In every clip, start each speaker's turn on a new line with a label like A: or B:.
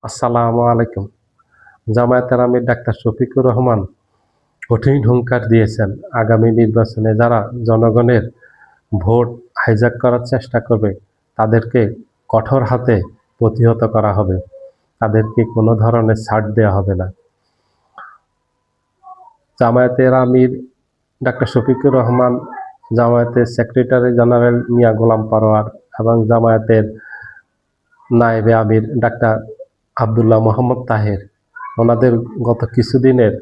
A: আসসালামু আলাইকুম। জামায়াতের আমির ডাক্তার শফিকুর রহমান কঠিন হুঙ্কার দিয়েছেন, আগামী নির্বাচনে যারা জনগণের ভোট হাইজ্যাক করার চেষ্টা করবে তাদেরকে কঠোর হাতে প্রতিহত করা হবে, তাদেরকে কোনো ধরনের ছাড় দেওয়া হবে না। জামায়াতের আমির ডাক্তার শফিকুর রহমান, জামায়াতের সেক্রেটারি জেনারেল মিয়া গোলাম পরোয়ার এবং জামায়াতের নায়েবে আমির ডাক্তার আব্দুল্লাহ মোহাম্মদ তাহের, ওনাদের গত কিছুদিনের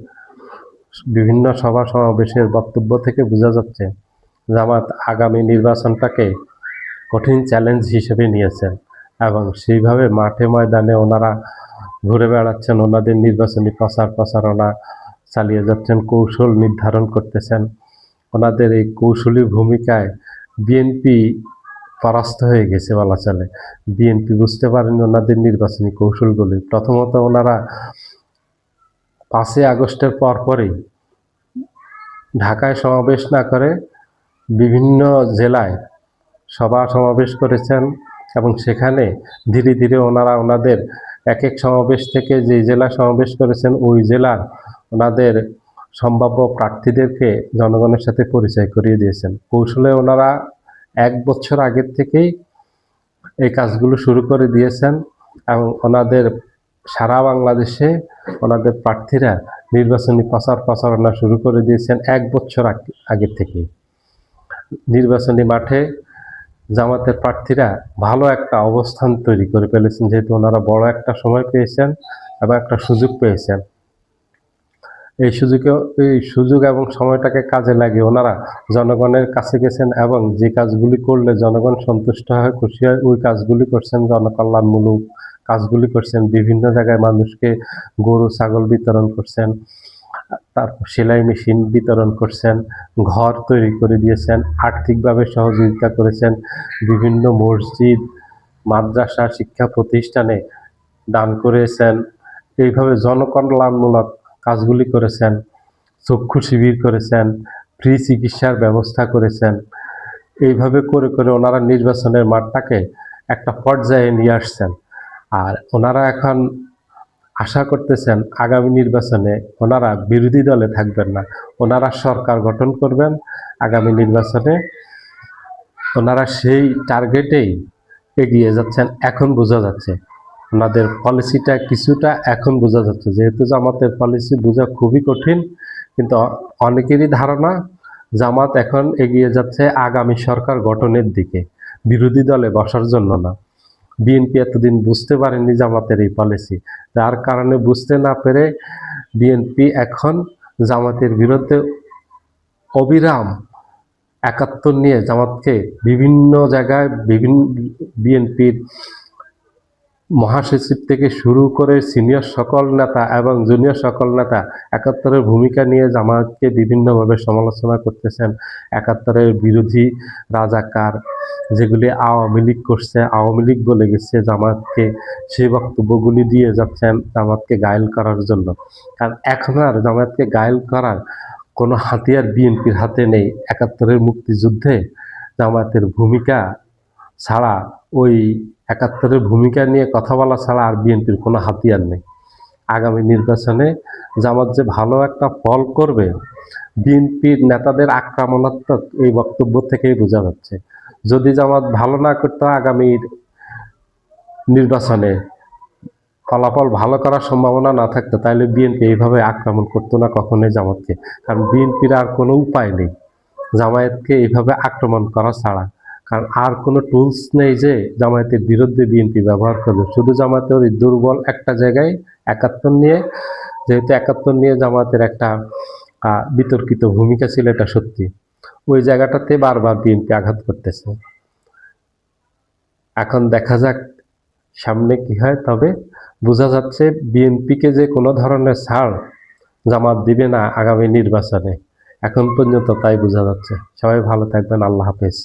A: বিভিন্ন সভা সমাবেশের বক্তব্য থেকে বোঝা যাচ্ছে জামাত আগামী নির্বাচনটাকে কঠিন চ্যালেঞ্জ হিসেবে নিয়েছেন এবং সেইভাবে মাঠে ময়দানে ওনারা ঘুরে বেড়াচ্ছেন, ওনাদের নির্বাচনী প্রচারণা চালিয়ে যাচ্ছেন, কৌশল নির্ধারণ করতেছেন। ওনাদের এই কৌশলী ভূমিকায় বিএনপি পরাস্ত হয়ে গেছে বলা চলে। বিএনপি বুঝতে পারেনি ওনাদের নির্বাচনী কৌশলগুলি। প্রথমত ওনারা 5ই আগস্টের পরপরই ঢাকায় সমাবেশ না করে বিভিন্ন জেলায় সভা সমাবেশ করেছেন এবং সেখানে ধীরে ধীরে ওনারা ওনাদের এক এক সমাবেশ থেকে যে জেলা সমাবেশ করেছেন ওই জেলার ওনাদের সম্ভাব্য প্রার্থীদেরকে জনগণের সাথে পরিচয় করিয়ে দিয়েছেন। কৌশলে ওনারা 1 বছর আগের থেকেই এই কাজগুলো শুরু করে দিয়েছেন এবং ওনাদের সারা বাংলাদেশে ওনাদের প্রার্থীরা নির্বাচনী প্রচারণা শুরু করে দিয়েছেন 1 বছর আগে থেকে। নির্বাচনী মাঠে জামাতের প্রার্থীরা ভালো একটা অবস্থান তৈরি করে ফেলেছেন, যেহেতু ওনারা বড় একটা সময় পেয়েছেন এবং একটা সুযোগ পেয়েছেন। এই সুযোগ এবং সময়টাকে কাজে লাগিয়ে ওনারা জনগণের কাছে গেছেন এবং যে কাজগুলি করলে জনগণ সন্তুষ্ট হয়, খুশি হয়, ওই কাজগুলি করছেন। জনকল্যাণমূলক কাজগুলি করছেন, বিভিন্ন জায়গায় মানুষকে গরু ছাগল বিতরণ করছেন, তারপর সেলাই মেশিন বিতরণ করছেন, ঘর তৈরি করে দিয়েছেন, আর্থিকভাবে সহযোগিতা করেছেন, বিভিন্ন মসজিদ মাদ্রাসা শিক্ষা প্রতিষ্ঠানে দান করেছেন। এইভাবে জনকল্যাণমূলক কাজগুলি করেছেন, চক্ষু শিবির করেছেন, ফ্রি চিকিৎসার ব্যবস্থা করেছেন। এইভাবে করে করে ওনারা নির্বাচনের মাঠটাকে একটা পর্যায়ে নিয়ে আসছেন। আর ওনারা এখন আশা করতেছেন আগামী নির্বাচনে ওনারা বিরোধী দলে থাকবেন না, ওনারা সরকার গঠন করবেন। আগামী নির্বাচনে ওনারা সেই টার্গেটেই এগিয়ে যাচ্ছেন। এখন বোঝা যাচ্ছে ওনাদের পলিসিটা কিছুটা এখন বোঝা যাচ্ছে, যেহেতু জামাতের পলিসি বোঝা খুবই কঠিন, কিন্তু অনেকেরই ধারণা জামাত এখন এগিয়ে যাচ্ছে আগামী সরকার গঠনের দিকে, বিরোধী দলে বসার জন্য না। বিএনপি এতদিন বুঝতে পারেনি জামাতের এই পলিসি, যার কারণে বুঝতে না পেরে বিএনপি এখন জামাতের বিরুদ্ধে অবিরাম 71 নিয়ে জামাতকে বিভিন্ন জায়গায় বিএনপির মহাসচিব থেকে শুরু করে সিনিয়র সকল নেতা এবং জুনিয়র সকল নেতা 71-এর ভূমিকা নিয়ে জামাতকে বিভিন্নভাবে সমালোচনা করতেছেন। 71-এর বিরোধী রাজাকার যেগুলি আওয়ামী লীগ করছে, আওয়ামী লীগ বলে গেছে জামাতকে, সেই বক্তব্যগুলি দিয়ে যাচ্ছেন জামাতকে ঘায়েল করার জন্য। কারণ এখন আর জামাতকে ঘায়েল করার কোনো হাতিয়ার বিএনপির হাতে নেই। 71-এর মুক্তিযুদ্ধে জামাতের ভূমিকা ছাড়া, ওই 71-এর ভূমিকা নিয়ে কথা বলা ছাড়া আর বিএনপির কোনো হাতিয়ার নেই। আগামী নির্বাচনে জামাত যে ভালো একটা ফল করবে বিএনপির নেতাদের আক্রমণাত্মক এই বক্তব্য থেকেই বোঝা যাচ্ছে। যদি জামাত ভালো না করতো, আগামীর নির্বাচনে ফলাফল ভালো করার সম্ভাবনা না থাকতো, তাহলে বিএনপি এইভাবে আক্রমণ করতো না কখনোই জামাতকে। কারণ বিএনপির আর কোনো উপায় নেই জামায়াতকে এইভাবে আক্রমণ করা ছাড়া, কারণ আর কোনো টুলস নেই যে জামায়াতের বিরুদ্ধে বিএনপি ব্যবহার করবে। শুধু জামায়াতের ওই দুর্বল একটা জায়গায় 71 নিয়ে, যেহেতু 71 নিয়ে জামায়াতের একটা বিতর্কিত ভূমিকা ছিল, এটা সত্যি, ওই জায়গাটাতে বারবার বিএনপি আঘাত করতেছে। এখন দেখা যাক সামনে কি হয়। তবে বোঝা যাচ্ছে বিএনপিকে যে কোনো ধরনের ছাড় জামাত দিবে না আগামী নির্বাচনে, এখন পর্যন্ত তাই বোঝা যাচ্ছে। সবাই ভালো থাকবেন, আল্লাহ হাফেজ।